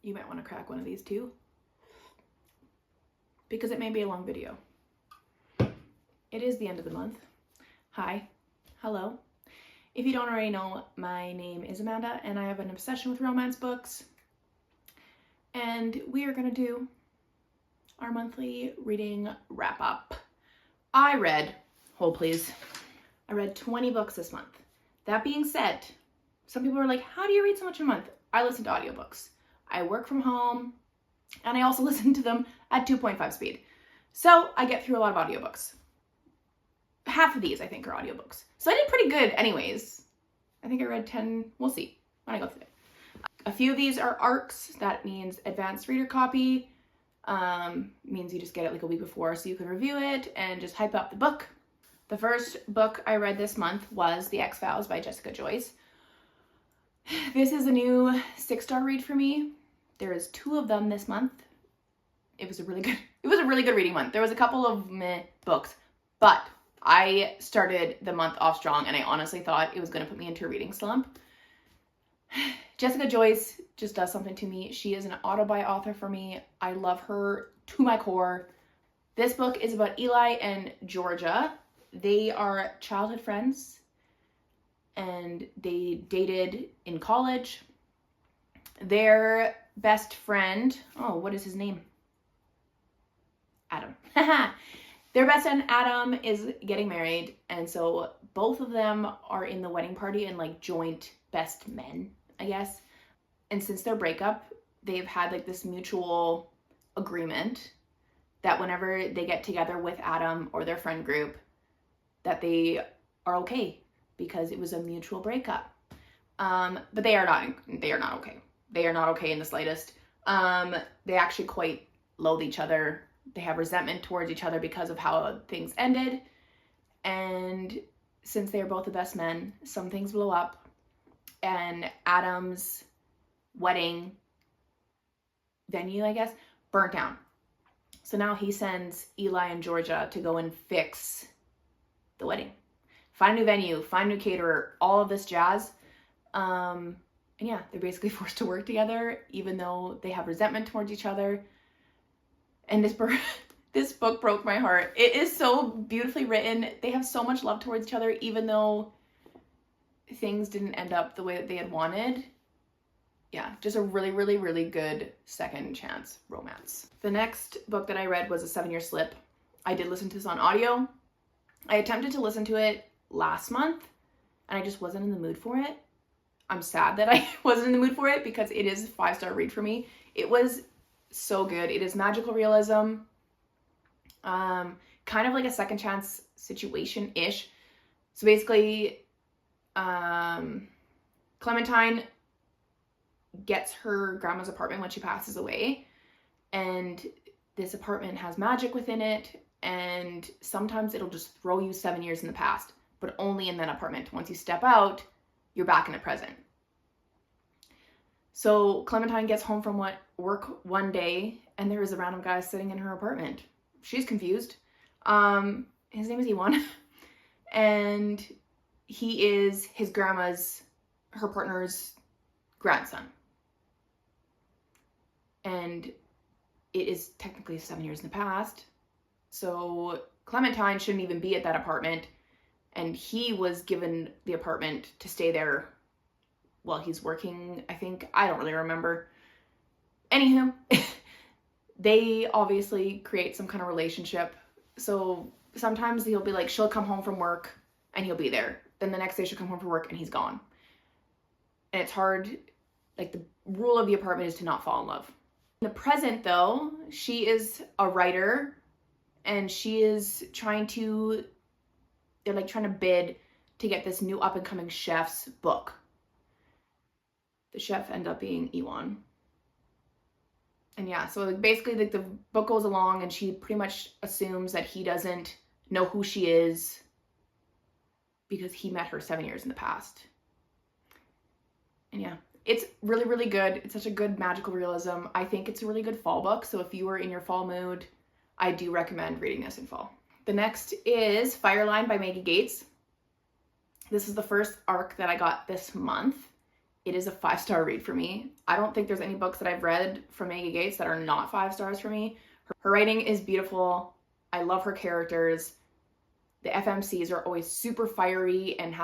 you might want to crack one of these too, because it may be a long video. It is the end of the month. Hi, hello. If you don't already know, my name is Amanda and I have an obsession with romance books. And we are going to do our monthly reading wrap up. I read 20 books this month. That being said, some people are like, how do you read so much a month? I listen to audiobooks. I work from home and I also listen to them at 2.5 speed. So I get through a lot of audiobooks. Half of these, I think, are audiobooks. So I did pretty good anyways. I think I read 10. We'll see when I go through it. A few of these are ARCs. That means advanced reader copy. Means you just get it like a week before so you can review it and just hype up the book. The first book I read this month was The X-Files by Jessica Joyce. This is a new 6-star read for me. There is 2 of them this month. It was a really good reading month. There was a couple of meh books, but I started the month off strong and I honestly thought it was going to put me into a reading slump. Jessica Joyce just does something to me. She is an auto-buy author for me. I love her to my core. This book is about Eli and Georgia. They are childhood friends and they dated in college. Their best friend, what is his name? Adam. Their best friend Adam is getting married, and so both of them are in the wedding party and like joint best men, I guess. And since their breakup, they've had like this mutual agreement that whenever they get together with Adam or their friend group, that they are okay because it was a mutual breakup. But they are not okay. They are not okay in the slightest. They actually quite loathe each other. They have resentment towards each other because of how things ended. And since they are both the best men, some things blow up. And Adam's wedding venue, I guess, burnt down. So now he sends Eli and Georgia to go and fix the wedding. Find a new venue, find a new caterer, all of this jazz. And yeah, they're basically forced to work together, even though they have resentment towards each other. And this book broke my heart. It is so beautifully written. They have so much love towards each other, even though things didn't end up the way that they had wanted. Yeah, just a really, really, really good second chance romance. The next book that I read was A 7-Year Slip. I did listen to this on audio. I attempted to listen to it last month, and I just wasn't in the mood for it. I'm sad that I wasn't in the mood for it because it is a 5-star read for me. It was so good. It is magical realism, kind of like a second chance situation-ish. So basically, Clementine gets her grandma's apartment when she passes away, and this apartment has magic within it, and sometimes it'll just throw you 7 years in the past, but only in that apartment. Once you step out, you're back in the present. So Clementine gets home from work one day, and there is a random guy sitting in her apartment. She's confused. His name is Iwan, and he is her partner's grandson. And it is technically 7 years in the past. So Clementine shouldn't even be at that apartment, and he was given the apartment to stay there while he's working, I think. I don't really remember. Anywho, they obviously create some kind of relationship. So sometimes he'll be like, she'll come home from work and he'll be there. Then the next day she'll come home from work and he's gone. And it's hard, like the rule of the apartment is to not fall in love. In the present though, she is a writer and she is trying to bid to get this new up and coming chef's book. The chef ended up being Iwan. And yeah, so basically the book goes along and she pretty much assumes that he doesn't know who she is because he met her 7 years in the past. And yeah, it's really, really good. It's such a good magical realism. I think it's a really good fall book. So if you are in your fall mood, I do recommend reading this in fall. The next is Fireline by Maggie Gates. This is the first arc that I got this month. It is a 5-star read for me. I don't think there's any books that I've read from Maggie Gates that are not 5 stars for me. Her writing is beautiful. I love her characters. The FMCs are always super fiery and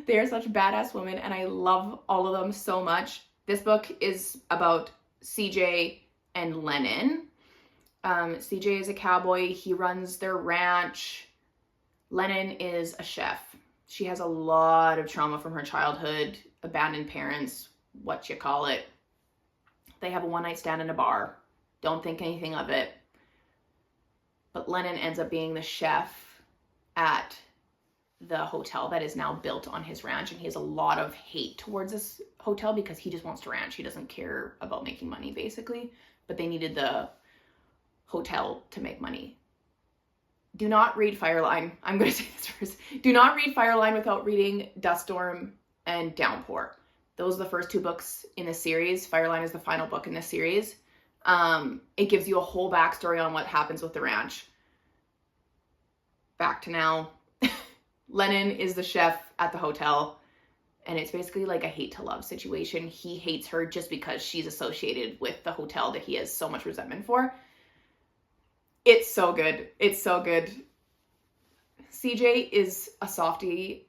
they are such badass women, and I love all of them so much. This book is about CJ and Lennon. CJ is a cowboy. He runs their ranch. Lennon is a chef. She has a lot of trauma from her childhood, abandoned parents, what you call it. They have a one-night stand in a bar. Don't think anything of it. But Lennon ends up being the chef at the hotel that is now built on his ranch, and he has a lot of hate towards this hotel because he just wants to ranch. He doesn't care about making money, basically, but they needed the hotel to make money. Do not read Fireline. I'm going to say this first. Do not read Fireline without reading Dust Storm and Downpour. Those are the first 2 books in the series. Fireline is the final book in the series. It gives you a whole backstory on what happens with the ranch. Back to now. Lennon is the chef at the hotel, and it's basically like a hate to love situation. He hates her just because she's associated with the hotel that he has so much resentment for. It's so good. It's so good. CJ is a softie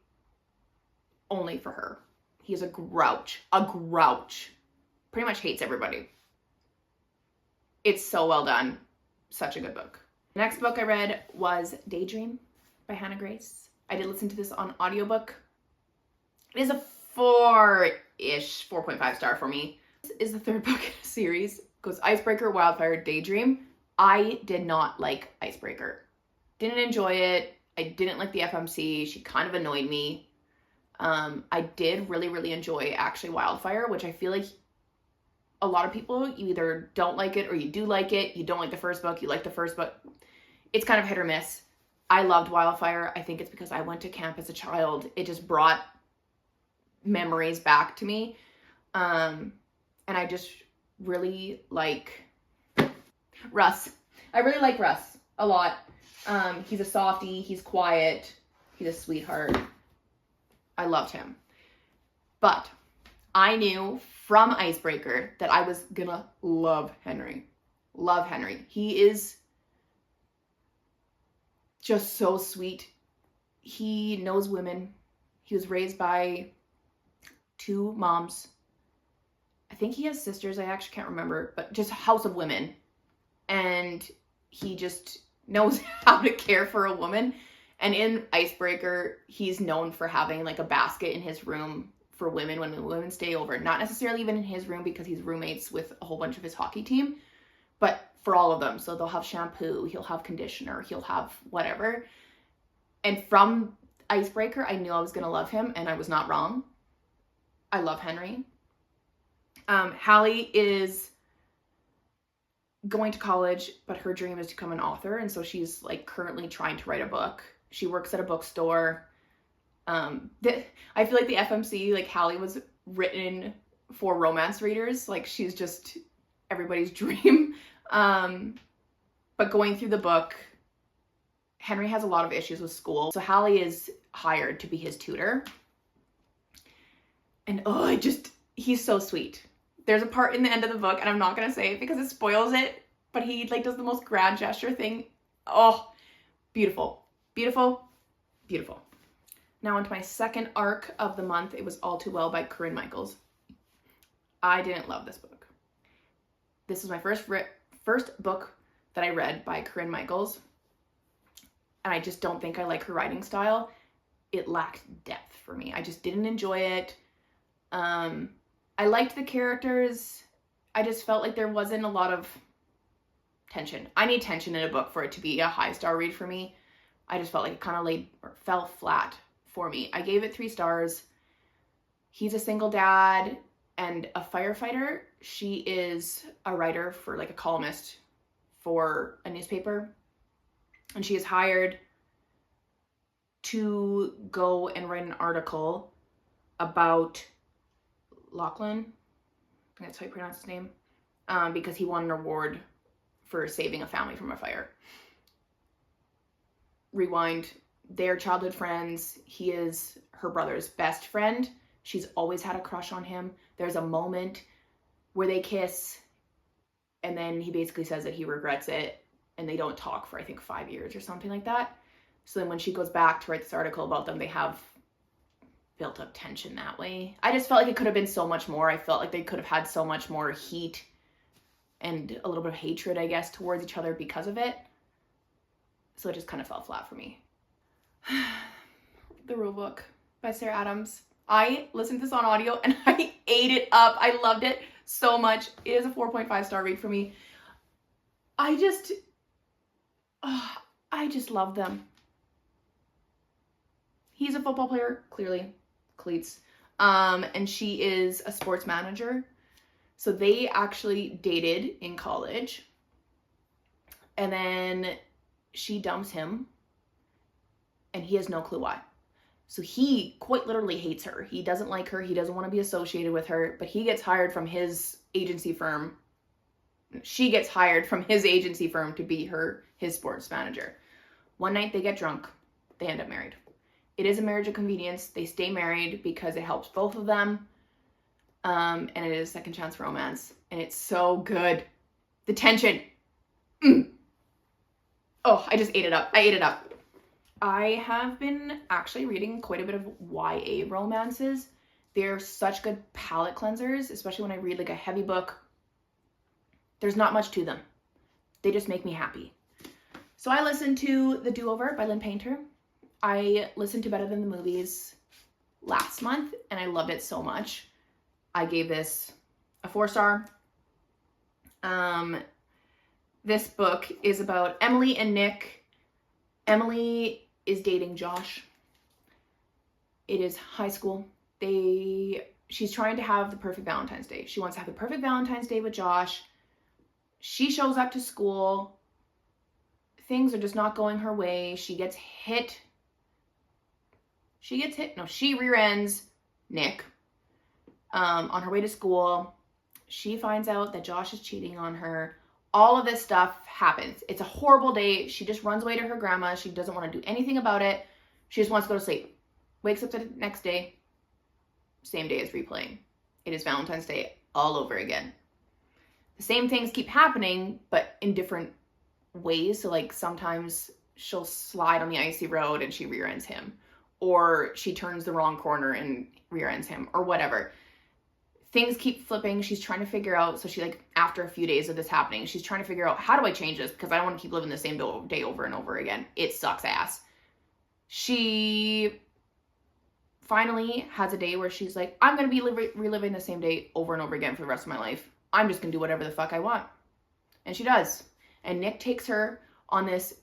only for her. He's a grouch. A grouch. Pretty much hates everybody. It's so well done. Such a good book. The next book I read was Daydream by Hannah Grace. I did listen to this on audiobook. It is a 4.5 star for me. This is the 3rd book in the series. It goes Icebreaker, Wildfire, Daydream. I did not like Icebreaker. Didn't enjoy it. I didn't like the FMC. She kind of annoyed me. I did really, really enjoy actually Wildfire, which I feel like a lot of people, you either don't like it or you do like it. You don't like the first book, you like the first book. It's kind of hit or miss. I loved Wildfire. I think it's because I went to camp as a child. It just brought memories back to me. And I just really like Russ. I really like Russ a lot. He's a softie. He's quiet. He's a sweetheart. I loved him. But I knew from Icebreaker that I was gonna love Henry. Love Henry. He is just so sweet. He knows women. He was raised by 2 moms. I think he has sisters. I actually can't remember, but just a house of women. And he just knows how to care for a woman. And in Icebreaker, he's known for having like a basket in his room for women when the women stay over. Not necessarily even in his room because he's roommates with a whole bunch of his hockey team, but for all of them. So they'll have shampoo, he'll have conditioner, he'll have whatever. And from Icebreaker, I knew I was going to love him, and I was not wrong. I love Henry. Hallie is going to college, but her dream is to become an author, and so she's like currently trying to write a book. She works at a bookstore. I feel like the FMC, like Hallie was written for romance readers. Like she's just everybody's dream. But going through the book, Henry has a lot of issues with school. So Hallie is hired to be his tutor. And he's so sweet. There's a part in the end of the book, and I'm not going to say it because it spoils it, but he like does the most grand gesture thing. Oh, beautiful, beautiful, beautiful. Now onto my second arc of the month. It was All Too Well by Corinne Michaels. I didn't love this book. This was my first book that I read by Corinne Michaels, and I just don't think I like her writing style. It lacked depth for me. I just didn't enjoy it. I liked the characters. I just felt like there wasn't a lot of tension. I need tension in a book for it to be a high star read for me. I just felt like it kind of fell flat for me. I gave it 3 stars. He's a single dad and a firefighter. She is a writer for like a columnist for a newspaper. And she is hired to go and write an article about Lachlan. I think that's how you pronounce his name. Because he won an award for saving a family from a fire. Rewind. They're childhood friends. He is her brother's best friend. She's always had a crush on him. There's a moment where they kiss, and then he basically says that he regrets it, and they don't talk for, I think, 5 years or something like that. So then when she goes back to write this article about them, they have built up tension that way. I just felt like it could have been so much more. I felt like they could have had so much more heat and a little bit of hatred, I guess, towards each other because of it. So it just kind of fell flat for me. The Rule Book by Sarah Adams. I listened to this on audio and I ate it up. I loved it so much. It is a 4.5 star read for me. I just love them. He's a football player, clearly, cleats. And she is a sports manager. So they actually dated in college. And then she dumps him. And he has no clue why. So he quite literally hates her. He doesn't like her. He doesn't want to be associated with her. But he gets hired from his agency firm. She gets hired from his agency firm to be his sports manager. One night they get drunk. They end up married. It is a marriage of convenience. They stay married because it helps both of them. And it is second chance romance. And it's so good. The tension. Oh, I just ate it up. I ate it up. I have been actually reading quite a bit of YA romances. They're such good palate cleansers, especially when I read like a heavy book. There's not much to them. They just make me happy. So I listened to The Do-Over by Lynn Painter. I listened to Better Than the Movies last month, and I loved it so much. I gave this a 4-star. This book is about Emily and Nick. Emily is dating Josh. It is high school. She's trying to have the perfect Valentine's Day. She wants to have the perfect Valentine's Day with Josh. She shows up to school. Things are just not going her way. She gets hit. She rear ends Nick on her way to school. She finds out that Josh is cheating on her. All of this stuff happens. It's a horrible day. She just runs away to her grandma. She doesn't want to do anything about it. She just wants to go to sleep. Wakes up the next day. Same day is replaying. It is Valentine's Day all over again. The same things keep happening, but in different ways. So like sometimes she'll slide on the icy road and she rear ends him. Or she turns the wrong corner and rear ends him, or whatever. Things keep flipping. She's trying to figure out, so she after a few days of this happening, she's trying to figure out, how do I change this? Because I don't want to keep living the same day over and over again. It sucks ass. She finally has a day where she's like, I'm going to be reliving the same day over and over again for the rest of my life. I'm just going to do whatever the fuck I want. And she does. And Nick takes her on this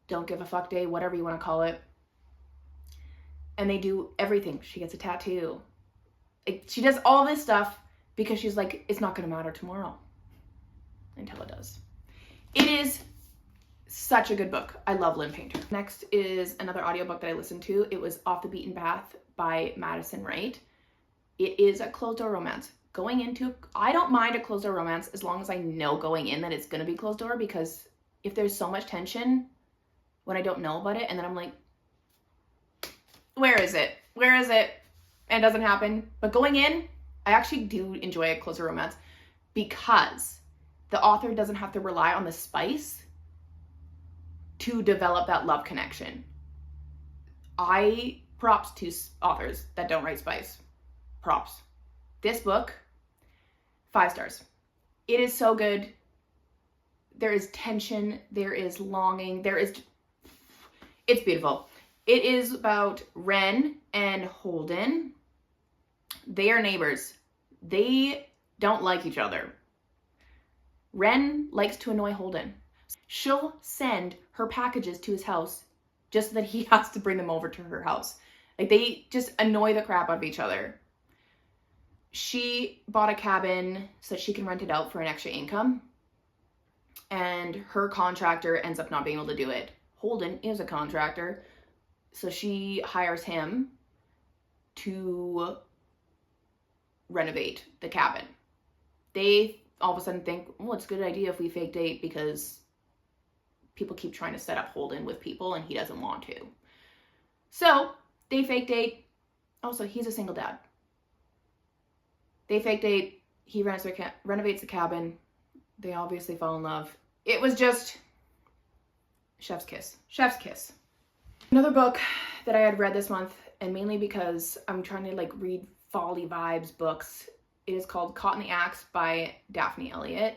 don't give a fuck day, whatever you want to call it. And they do everything. She gets a tattoo. She does all this stuff because she's like, it's not going to matter tomorrow. Until it does. It is such a good book. I love Lynn Painter. Next is another audiobook that I listened to. It was Off the Beaten Path by Madison Wright. It is a closed door romance. I don't mind a closed door romance as long as I know going in that it's going to be closed door, because if there's so much tension when I don't know about it, and then I'm like, where is it? And it doesn't happen. But going in, I actually do enjoy a closed door romance because the author doesn't have to rely on the spice to develop that love connection. Props to authors that don't write spice. Props. This book, 5 stars. It is so good. There is tension. There is longing. It's beautiful. It is about Ren and Holden. They are neighbors. They don't like each other. Ren likes to annoy Holden. She'll send her packages to his house just so that he has to bring them over to her house. They just annoy the crap out of each other. She bought a cabin so that she can rent it out for an extra income. And her contractor ends up not being able to do it. Holden is a contractor. So she hires him to renovate the cabin. They all of a sudden think, well, it's a good idea if we fake date because people keep trying to set up Holden with people and he doesn't want to. So they fake date. Also, he's a single dad. They fake date. He renovates the cabin. They obviously fall in love. It was just chef's kiss. Chef's kiss. Another book that I had read this month, and mainly because I'm trying to like read folly vibes books, it is called Caught in the Axe by Daphne Elliott.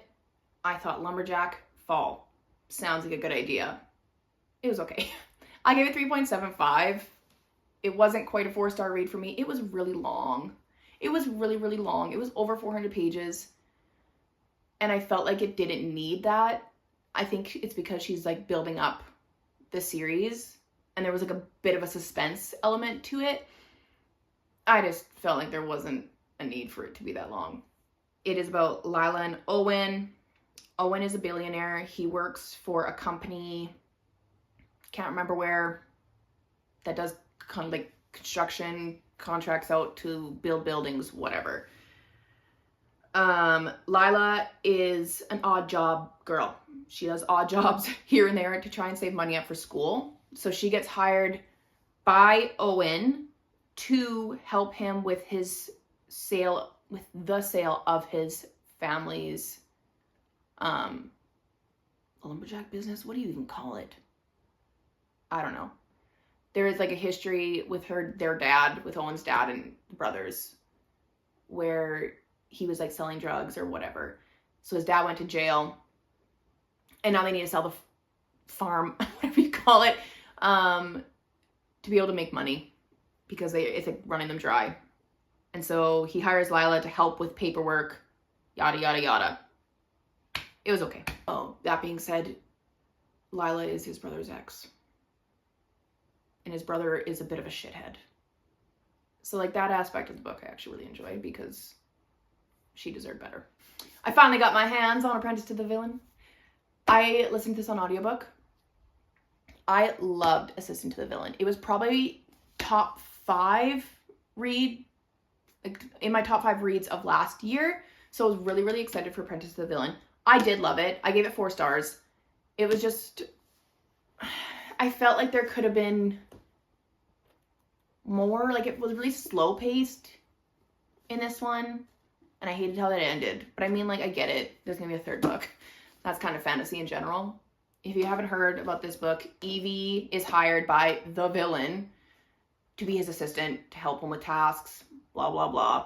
I thought Lumberjack Fall sounds like a good idea. It was okay. I gave it 3.75. It wasn't quite a 4-star read for me. It was really long. It was really, really long. It was over 400 pages. And I felt like it didn't need that. I think it's because she's like building up the series and there was like a bit of a suspense element to it. I just felt like there wasn't a need for it to be that long. It is about Lila and Owen. Owen is a billionaire. He works for a company, can't remember where, that does kind of like construction, contracts out to build buildings, whatever. Lila is an odd job girl. She does odd jobs here and there to try and save money up for school. So she gets hired by Owen to help him with his sale, with the sale of his family's lumberjack business. What do you even call it? I don't know. There is like a history with their dad, with Owen's dad and brothers, where he was like selling drugs or whatever. So his dad went to jail and now they need to sell the farm, whatever you call it, to be able to make money because it's like running them dry. And so he hires Lila to help with paperwork, yada, yada, yada. It was okay. Oh, that being said, Lila is his brother's ex. And his brother is a bit of a shithead. So like that aspect of the book I actually really enjoyed because she deserved better. I finally got my hands on Apprentice to the Villain. I listened to this on audiobook. I loved Assistant to the Villain. It was probably top 5 read, like in my top 5 reads of last year. So I was really, really excited for Apprentice to the Villain. I did love it. I gave it 4 stars. It was just, I felt like there could have been more. Like it was really slow paced in this one. And I hated how that ended. But I mean, like, I get it. There's going to be a 3rd book. That's kind of fantasy in general. If you haven't heard about this book, Evie is hired by the villain to be his assistant, to help him with tasks, blah, blah, blah.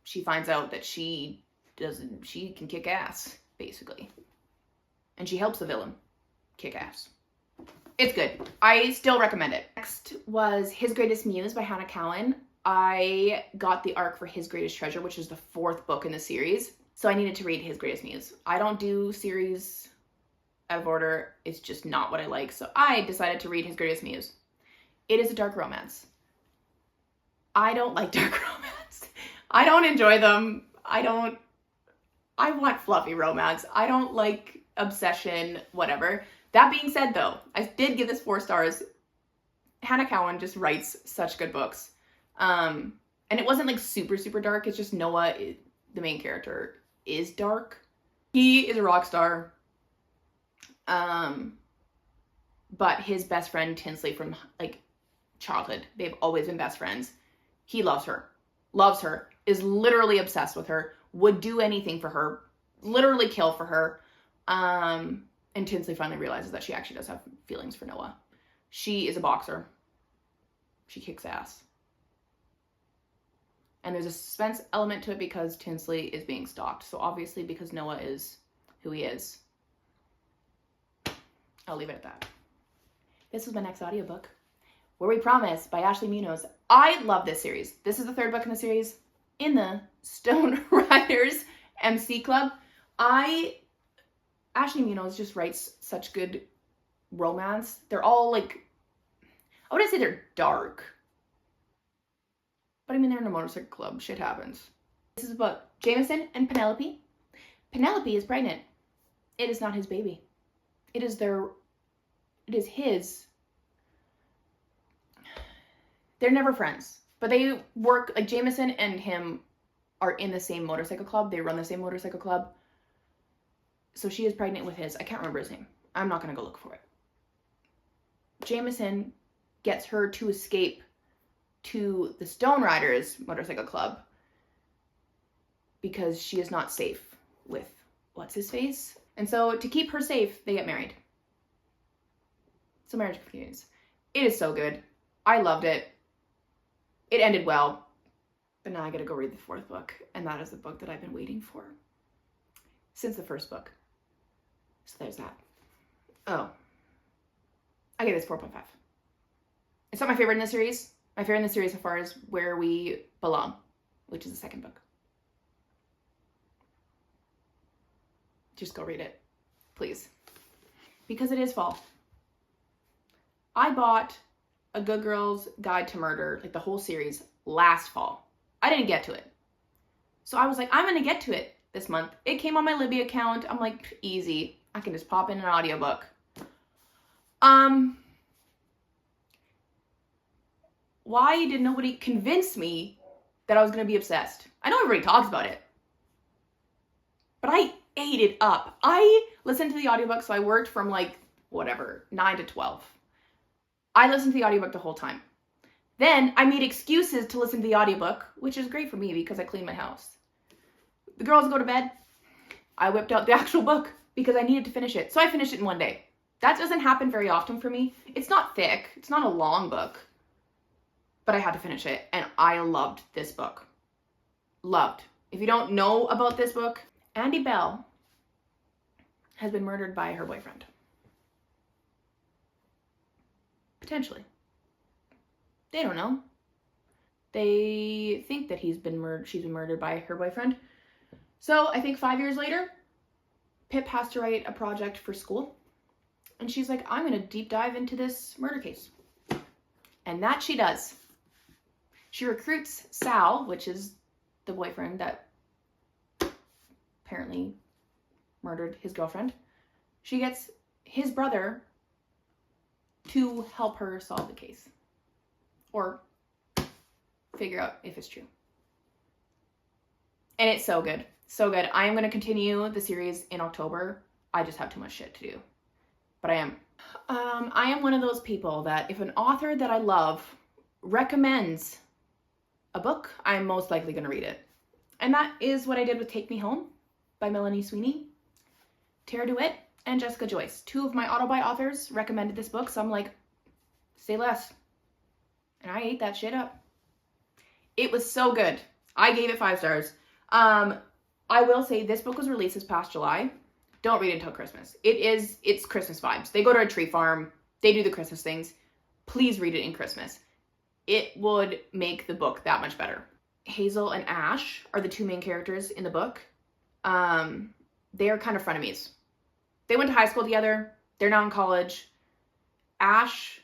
She finds out that she can kick ass, basically. And she helps the villain kick ass. It's good. I still recommend it. Next was His Greatest Muse by Hannah Cowan. I got the arc for His Greatest Treasure, which is the 4th book in the series. So I needed to read His Greatest Muse. I don't do series out of order. It's just not what I like. So I decided to read His Greatest Muse. It is a dark romance. I don't like dark romance. I don't enjoy them. I want fluffy romance. I don't like obsession, whatever. That being said, though, I did give this 4 stars. Hannah Cowan just writes such good books. And it wasn't like super, super dark. It's just Noah, the main character, is dark. He is a rock star. But his best friend, Tinsley, from like childhood, they've always been best friends. He loves her, is literally obsessed with her, would do anything for her, literally kill for her. And Tinsley finally realizes that she actually does have feelings for Noah. She is a boxer. She kicks ass. And there's a suspense element to it because Tinsley is being stalked. So obviously because Noah is who he is. I'll leave it at that. This was my next audiobook. Where We Promise by Ashley Munoz. I love this series. This is the 3rd book in the series in the Stone Riders MC Club. Ashley Munoz just writes such good romance. They're all like, I wouldn't say they're dark. But I mean, they're in a motorcycle club. Shit happens. This is about Jameson and Penelope. Penelope is pregnant. It is not his baby. It is his. They're never friends. But they work, like Jameson and him are in the same motorcycle club. They run the same motorcycle club. So she is pregnant with his. I can't remember his name. I'm not going to go look for it. Jameson gets her to escape to the Stone Riders motorcycle club because she is not safe with what's-his-face. And so to keep her safe, they get married. So Marriage of Convenience. It is so good. I loved it. It ended well. But now I gotta go read the 4th book. And that is the book that I've been waiting for since the 1st book. So there's that. Oh. I gave this 4.5. It's not my favorite in the series. My favorite in the series so far is Where We Belong, which is the 2nd book. Just go read it, please. Because it is fall. I bought A Good Girl's Guide to Murder, like the whole series, last fall. I didn't get to it. So I was like, I'm going to get to it this month. It came on my Libby account. I'm like, easy. I can just pop in an audiobook. Why did nobody convince me that I was going to be obsessed? I know everybody talks about it, but I ate it up. I listened to the audiobook, so I worked from like, 9 to 12. I listened to the audiobook the whole time. Then I made excuses to listen to the audiobook, which is great for me because I clean my house. The girls go to bed. I whipped out the actual book because I needed to finish it. So I finished it in one day. That doesn't happen very often for me. It's not thick. It's not a long book. But I had to finish it. And I loved this book. Loved. If you don't know about this book, Andy Bell has been murdered by her boyfriend. Potentially. They don't know. They think that she's been murdered by her boyfriend. So I think 5 years later, Pip has to write a project for school. And she's like, I'm going to deep dive into this murder case. And that she does. She recruits Sal, which is the boyfriend that apparently murdered his girlfriend. She gets his brother to help her solve the case. Or figure out if it's true. And it's so good. So good. I am going to continue the series in October. I just have too much shit to do. But I am. I am one of those people that if an author that I love recommends a book, I'm most likely going to read it. And that is what I did with Take Me Home by Melanie Sweeney. Tara DeWitt and Jessica Joyce. 2 of my auto-buy authors recommended this book, so I'm like, say less. And I ate that shit up. It was so good. I gave it 5 stars. I will say this book was released this past July. Don't read it until Christmas. It's Christmas vibes. They go to a tree farm. They do the Christmas things. Please read it in Christmas. It would make the book that much better. Hazel and Ash are the 2 main characters in the book. They are kind of frenemies. They went to high school together. They're now in college. Ash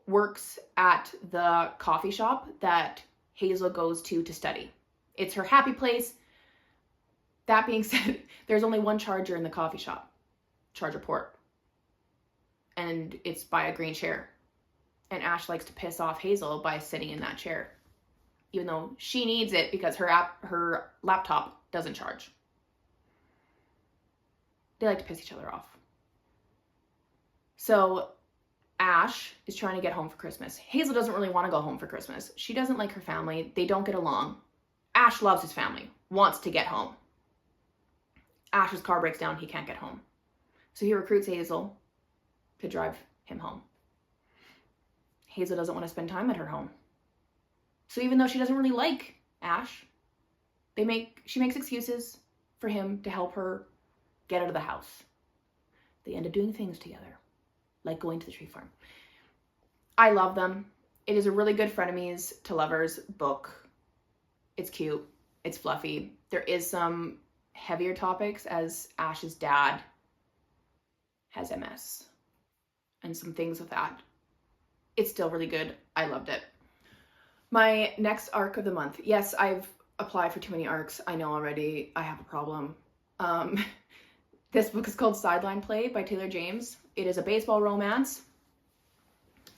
works at the coffee shop that Hazel goes to study. It's her happy place. That being said, there's only one charger in the coffee shop. Charger port. And it's by a green chair. And Ash likes to piss off Hazel by sitting in that chair. Even though she needs it because her laptop doesn't charge. They like to piss each other off. So Ash is trying to get home for Christmas. Hazel doesn't really want to go home for Christmas. She doesn't like her family. They don't get along. Ash loves his family, wants to get home. Ash's car breaks down. He can't get home. So he recruits Hazel to drive him home. Hazel doesn't want to spend time at her home. So even though she doesn't really like Ash, she makes excuses for him to help her get out of the house. They end up doing things together, like going to the tree farm. I love them. It is a really good frenemies to lovers book. It's cute. It's fluffy. There is some heavier topics as Ash's dad has MS and some things with that. It's still really good. I loved it. My next arc of the month. Yes, I've applied for too many arcs. I know already. I have a problem. This book is called Sideline Play by Taylor James. It is a baseball romance.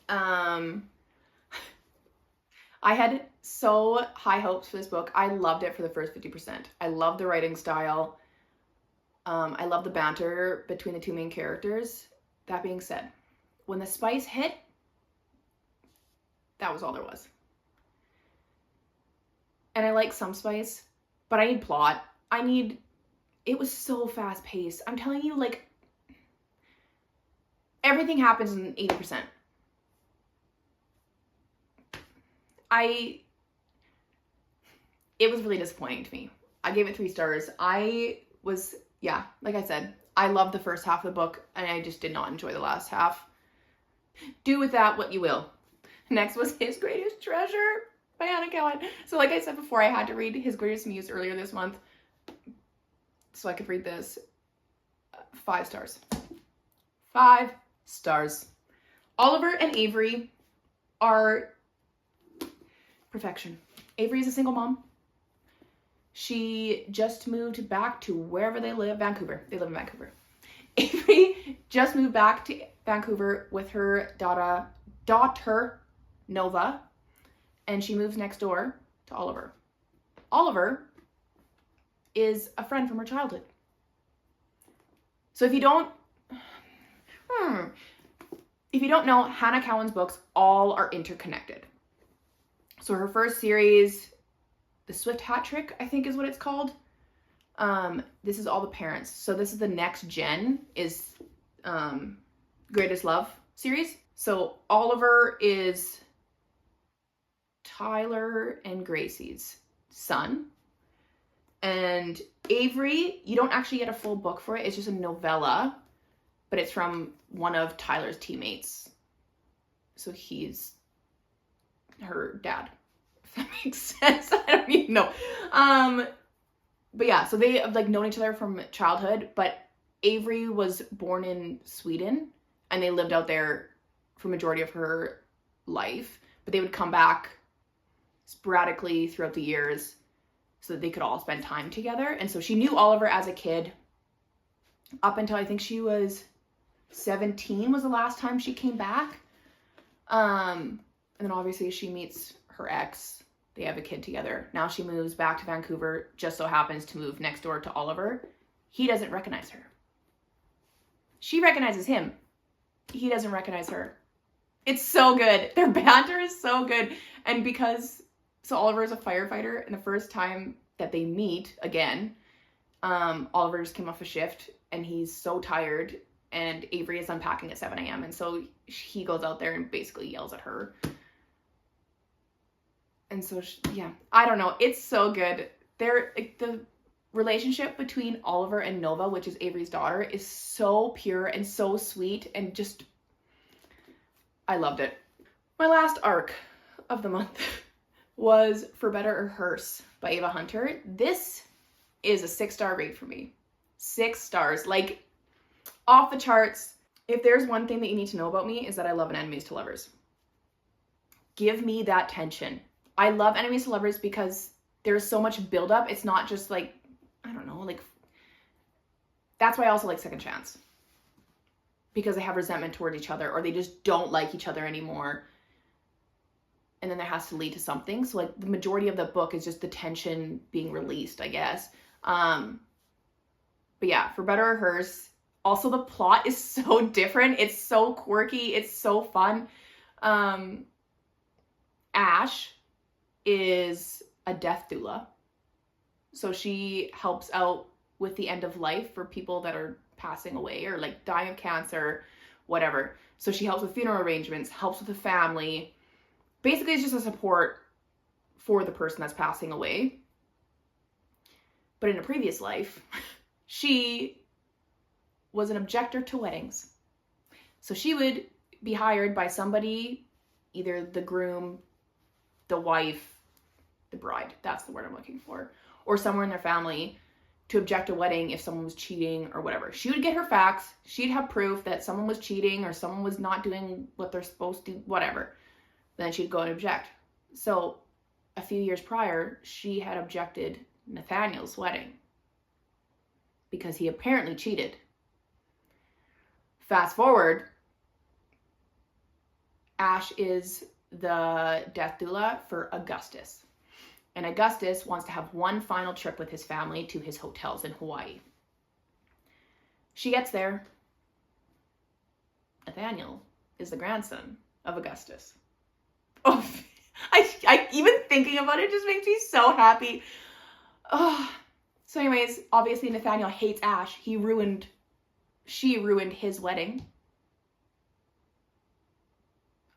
I had so high hopes for this book. I loved it for the first 50%. I love the writing style. I love the banter between the 2 main characters. That being said, when the spice hit, that was all there was. And I like some spice, but I need plot. it was so fast paced. I'm telling you, like, everything happens in 80%. It was really disappointing to me. I gave it 3 stars. Like I said, I loved the first half of the book, and I just did not enjoy the last half. Do with that what you will. Next was His Greatest Treasure by Hannah Cowan. So like I said before, I had to read His Greatest Muse earlier this month so I could read this. 5 stars. 5 stars. Oliver and Avery are perfection. Avery is a single mom. She just moved back to wherever they live, Vancouver. They live in Vancouver. Avery just moved back to Vancouver with her daughter Nova, and she moves next door to Oliver. Oliver is a friend from her childhood. So if you don't know, Hannah Cowan's books all are interconnected. So her first series, The Swift Hat Trick, I think is what it's called. This is all the parents. So this is the next gen, is Greatest Love series. So Oliver is Tyler and Gracie's son. And Avery, you don't actually get a full book for it. It's just a novella, but it's from one of Tyler's teammates. So he's her dad, if that makes sense. I don't even know. But yeah, so they have like known each other from childhood, but Avery was born in Sweden and they lived out there for majority of her life, but they would come back sporadically throughout the years so that they could all spend time together. And so she knew Oliver as a kid up until I think she was 17 was the last time she came back. And then obviously she meets her ex. They have a kid together. Now she moves back to Vancouver, just so happens to move next door to Oliver. He doesn't recognize her. She recognizes him. He doesn't recognize her. It's so good. Their banter is so good. And so Oliver is a firefighter, and the first time that they meet again, Oliver just came off a shift and he's so tired, and Avery is unpacking at 7 a.m. And so he goes out there and basically yells at her. And so, I don't know. It's so good. The relationship between Oliver and Nova, which is Avery's daughter, is so pure and so sweet, and just, I loved it. My last arc of the month was For Better or Worse by Ava Hunter. This is a 6-star rate for me. 6 stars. Like, off the charts. If there's one thing that you need to know about me, is that I love an enemies to lovers. Give me that tension. I love enemies to lovers because there's so much buildup. It's not just like, I don't know, like, that's why I also like Second Chance. Because they have resentment towards each other, or they just don't like each other anymore. And then there has to lead to something. So like the majority of the book is just the tension being released, I guess. But yeah, For Better or Worse. Also, the plot is so different. It's so quirky. It's so fun. Ash is a death doula. So she helps out with the end of life for people that are passing away or like dying of cancer, whatever. So she helps with funeral arrangements, helps with the family. Basically, it's just a support for the person that's passing away. But in a previous life, she was an objector to weddings. So she would be hired by somebody, either the groom, the wife, the bride, that's the word I'm looking for, or someone in their family, to object a wedding if someone was cheating or whatever. She would get her facts. She'd have proof that someone was cheating or someone was not doing what they're supposed to, whatever. Then she'd go and object. So a few years prior, she had objected Nathaniel's wedding because he apparently cheated. Fast forward, Ash is the death doula for Augustus. And Augustus wants to have one final trip with his family to his hotels in Hawaii. She gets there. Nathaniel is the grandson of Augustus. Oh, I even thinking about it just makes me so happy. Oh, So anyways, obviously Nathaniel hates Ash. She ruined his wedding.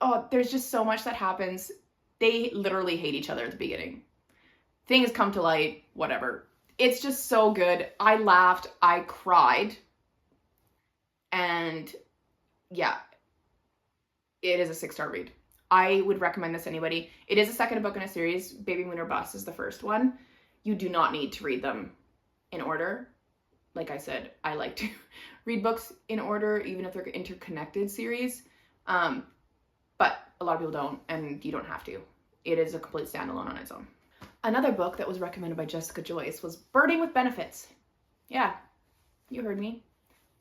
Oh, there's just so much that happens. They literally hate each other at the beginning. Things come to light, whatever. It's just so good. I laughed, I cried. And yeah, it is a 6-star read. I would recommend this to anybody. It is the second book in a series. Baby Moon or Bust is the first one. You do not need to read them in order. Like I said, I like to read books in order, even if they're interconnected series. But a lot of people don't, and you don't have to. It is a complete standalone on its own. Another book that was recommended by Jessica Joyce was Birding with Benefits. Yeah, you heard me.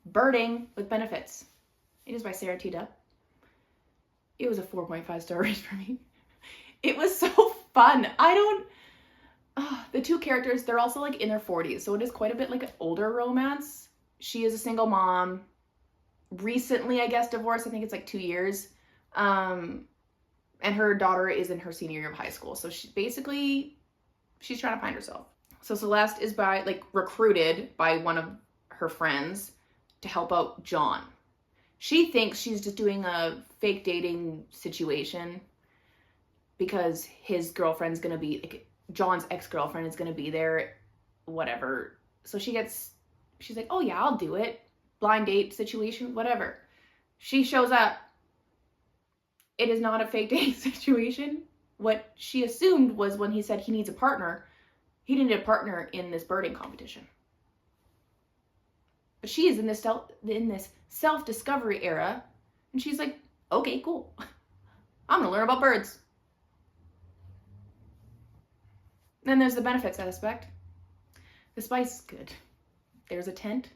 Birding with Benefits. It is by Sarah T. Dupp. It was a 4.5 star read for me. It was so fun. The two characters, they're also like in their 40s, so it is quite a bit like an older romance. She is a single mom, recently, I guess, divorced. I think it's like 2 years. And her daughter is in her senior year of high school. So she's trying to find herself. So Celeste is recruited by one of her friends to help out John. She thinks she's just doing a fake dating situation because his girlfriend's going to be, John's ex-girlfriend is going to be there, whatever. So she's like, oh yeah, I'll do it. Blind date situation, whatever. She shows up. It is not a fake dating situation. What she assumed was when he said he needs a partner, he needed a partner in this birding competition. But she is in this self-discovery era, and she's like, okay, cool. I'm gonna learn about birds. Then there's the benefits aspect. The spice is good. There's a tent.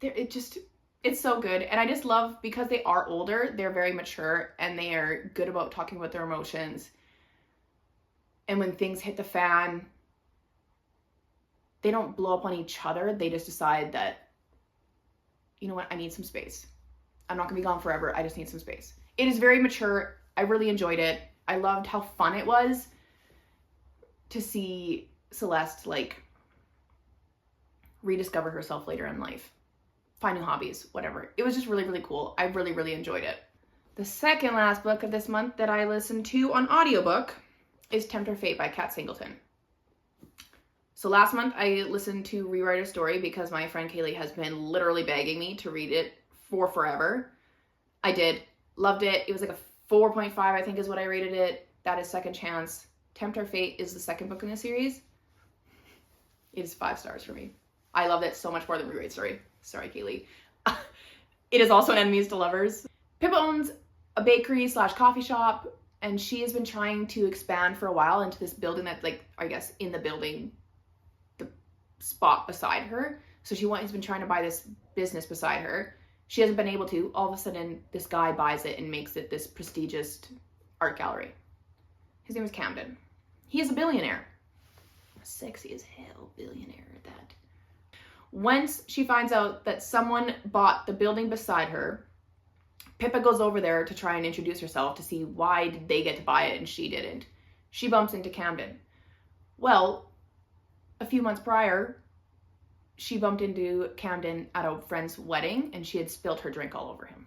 It's so good. And I just love, because they are older, they're very mature, and they are good about talking about their emotions. And when things hit the fan, they don't blow up on each other. They just decide that, you know what, I need some space. I'm not gonna be gone forever. I just need some space. It is very mature. I really enjoyed it. I loved how fun it was to see Celeste rediscover herself later in life. Find new hobbies, whatever. It was just really, really cool. I really, really enjoyed it. The second last book of this month that I listened to on audiobook is Tempter Fate by Kat Singleton. So last month I listened to Rewrite a Story because my friend Kaylee has been literally begging me to read it for forever. I did. Loved it. It was like a 4.5, I think is what I rated it. That is second chance. Tempter Fate is the second book in the series. It is 5 stars for me. I loved it so much more than Rewrite a Story. Sorry, Kaylee. It is also an enemies to lovers. Pippa owns a bakery / coffee shop, and she has been trying to expand for a while into this building that's in the building, the spot beside her. So has been trying to buy this business beside her. She hasn't been able to. All of a sudden, this guy buys it and makes it this prestigious art gallery. His name is Camden. He is a billionaire. Sexy as hell billionaire at that. Once she finds out that someone bought the building beside her, Pippa goes over there to try and introduce herself to see why did they get to buy it and she didn't. She bumps into Camden. Well, a few months prior, she bumped into Camden at a friend's wedding and she had spilled her drink all over him.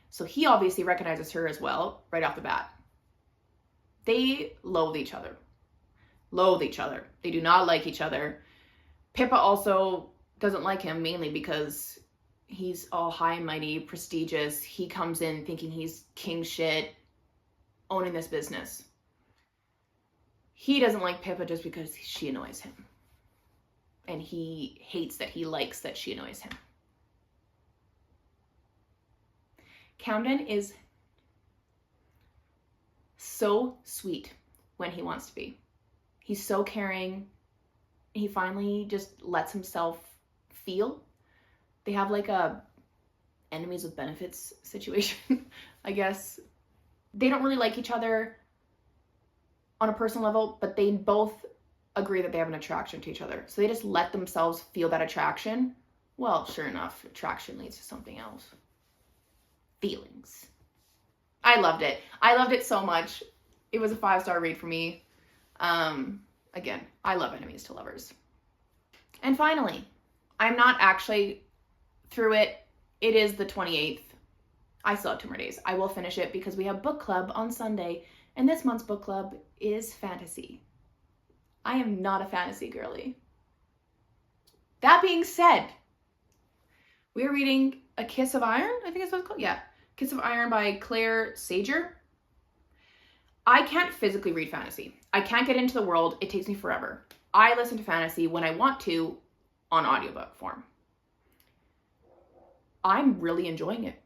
So he obviously recognizes her as well, right off the bat. They loathe each other. They do not like each other. Pippa also doesn't like him, mainly because he's all high and mighty, prestigious. He comes in thinking he's king shit, owning this business. He doesn't like Pippa just because she annoys him. And he hates that he likes that she annoys him. Camden is so sweet when he wants to be. He's so caring. He finally just lets himself feel. They have a enemies with benefits situation, I guess. They don't really like each other on a personal level, but they both agree that they have an attraction to each other. So they just let themselves feel that attraction. Well, sure enough, attraction leads to something else. Feelings. I loved it. I loved it so much. It was a 5-star read for me. I again, I love enemies to lovers. And finally, I'm not actually through it. It is the 28th. I still have 2 more days. I will finish it because we have book club on Sunday, and this month's book club is fantasy. I am not a fantasy girly. That being said, we're reading A Kiss of Iron, I think that's what it's called. Yeah, Kiss of Iron by Claire Sager. I can't physically read fantasy. I can't get into the world. It takes me forever. I listen to fantasy when I want to on audiobook form. I'm really enjoying it.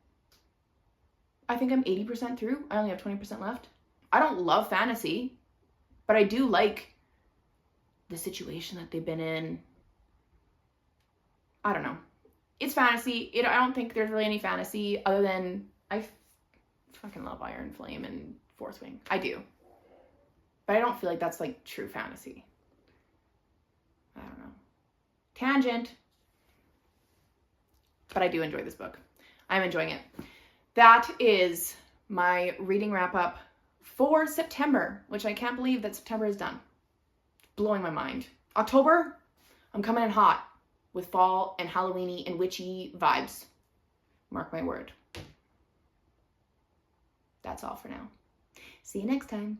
I think I'm 80% through. I only have 20% left. I don't love fantasy, but I do like the situation that they've been in. I don't know. It's fantasy. I don't think there's really any fantasy other than I fucking love Iron Flame and Fourth Wing. I do. But I don't feel like that's like true fantasy. I don't know. Tangent. But I do enjoy this book. I'm enjoying it. That is my reading wrap up for September, which I can't believe that September is done. Blowing my mind. October, I'm coming in hot with fall and Halloween-y and witchy vibes. Mark my word. That's all for now. See you next time.